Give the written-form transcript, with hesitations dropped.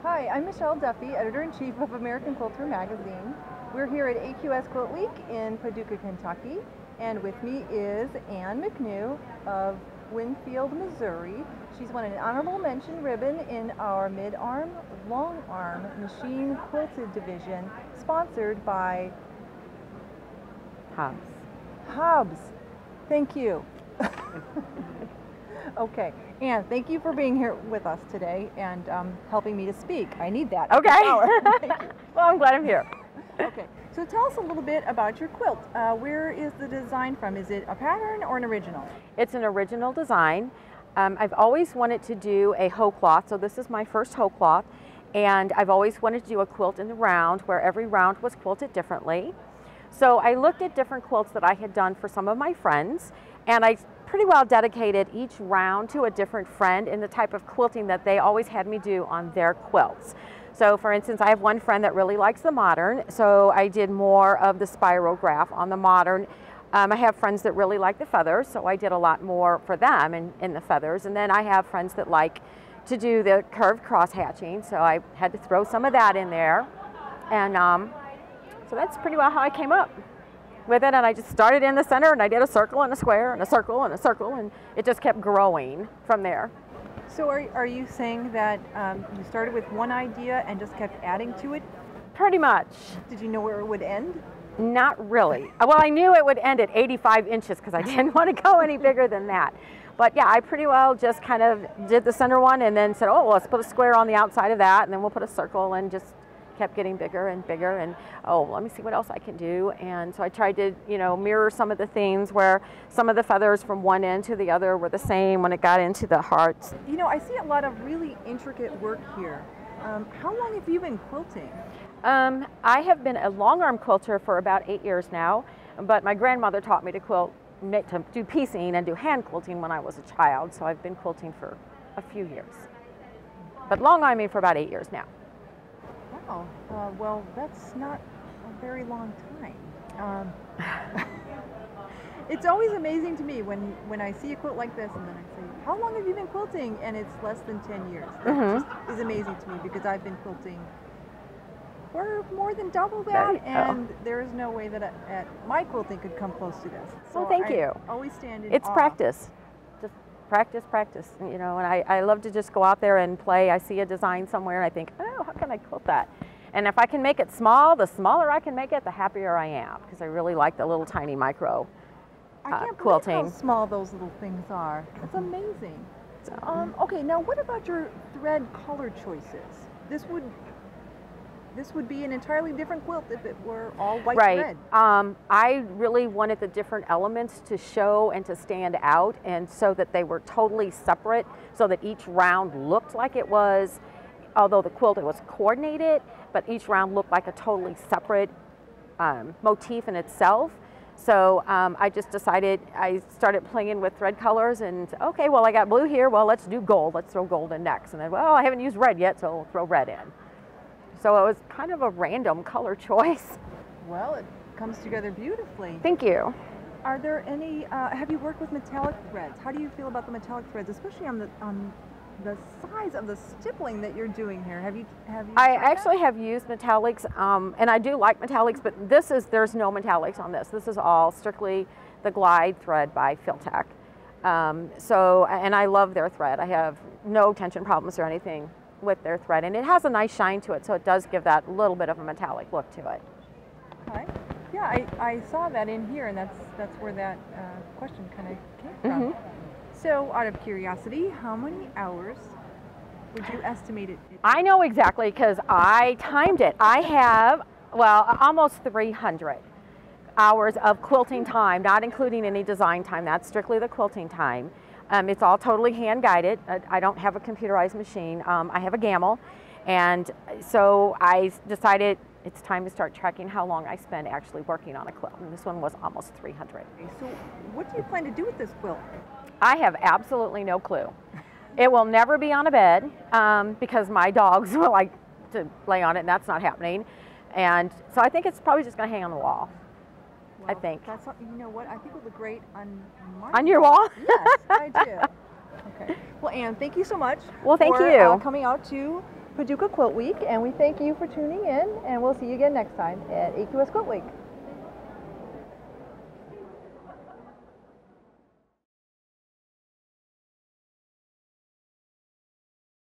Hi, I'm Michelle Duffy, Editor-in-Chief of American Quilter magazine. We're here at AQS QuiltWeek in Paducah, Kentucky, and with me is McNew of Winfield, Missouri. She's won an honorable mention ribbon in our mid-arm, long-arm machine quilted division, sponsored by Hobbs. Thank you. Okay, Anne, thank you for being here with us today and helping me to speak. I need that. Okay. Well, I'm glad I'm here. Okay, so tell us a little bit about your quilt. Where is the design from? Is it a pattern or an original? It's an original design. I've always wanted to do a hoe cloth, so this is my first hoe cloth, and I've always wanted to do a quilt in the round where every round was quilted differently. So I looked at different quilts that I had done for some of my friends, and I pretty well dedicated each round to a different friend in the type of quilting that they always had me do on their quilts. So for instance, I have one friend that really likes the modern, so I did more of the spirograph on the modern. I have friends that really like the feathers, so I did a lot more for them in the feathers. And then I have friends that like to do the curved cross hatching, so I had to throw some of that in there. And so that's pretty well how I came up with it, and I just started in the center and I did a circle and a square and a circle and a circle, and it just kept growing from there. So are you saying that you started with one idea and just kept adding to it? Pretty much. Did you know where it would end? Not really. Well, I knew it would end at 85 inches because I didn't want to go any bigger than that. But yeah, I pretty well just kind of did the center one and then said, oh, well, let's put a square on the outside of that, and then we'll put a circle, and just kept getting bigger and bigger, and oh, let me see what else I can do. And so I tried to, mirror some of the things where some of the feathers from one end to the other were the same when it got into the hearts. I see a lot of really intricate work here. How long have you been quilting? I have been a long arm quilter for about 8 years now, but my grandmother taught me to quilt, to do piecing and do hand quilting when I was a child, so I've been quilting for a few years. But long arming for about 8 years now. Wow, well, that's not a very long time. It's always amazing to me when I see a quilt like this and then I say, how long have you been quilting? And it's less than 10 years. That just is amazing to me because I've been quilting for more than double that, and there is no way that my quilting could come close to this. So well, thank you. Always stand in It's awe. practice. Just practice, and I love to just go out there and play. I see a design somewhere and I think, oh, how can I quilt that? And if I can make it small, the smaller I can make it, the happier I am, because I really like the little tiny micro I can't quilting. believe how small those little things are. It's amazing. Okay, now what about your thread color choices? This would be an entirely different quilt if it were all white thread. I really wanted the different elements to show and to stand out, and so that they were totally separate, so that each round looked like it was, although the quilt was coordinated, but each round looked like a totally separate motif in itself. So I just decided, I started playing with thread colors, and okay, well, I got blue here, well, let's do gold, let's throw gold in next. And then, well, I haven't used red yet, so we'll throw red in. So it was kind of a random color choice. Well, it comes together beautifully. Thank you. Are there any, have you worked with metallic threads? How do you feel about the metallic threads, especially on the size of the stippling that you're doing here? Have you I actually have used metallics, and I do like metallics, but there's no metallics on this. This is all strictly the Glide thread by Filtech. And I love their thread. I have no tension problems or anything with their thread, and it has a nice shine to it, so it does give that little bit of a metallic look to it. Okay. Yeah, I saw that in here, and that's where that question kind of came from. So, out of curiosity, how many hours would you estimate it? I know exactly because I timed it. I have, well, almost 300 hours of quilting time, not including any design time. That's strictly the quilting time. It's all totally hand guided. I don't have a computerized machine. I have a Gamel, and so I decided it's time to start tracking how long I spend actually working on a quilt, and this one was almost 300. So what do you plan to do with this quilt? I have absolutely no clue. It will never be on a bed because my dogs will like to lay on it, and that's not happening. And so I think it's probably just going to hang on the wall. Well, I think. That's, you know what? I think it would look great on my On your wall? Yes, I do. Okay. Well, Anne, thank you so much. Well, thank for, you. coming out to Paducah Quilt Week, and we thank you for tuning in, and we'll see you again next time at AQS Quilt Week.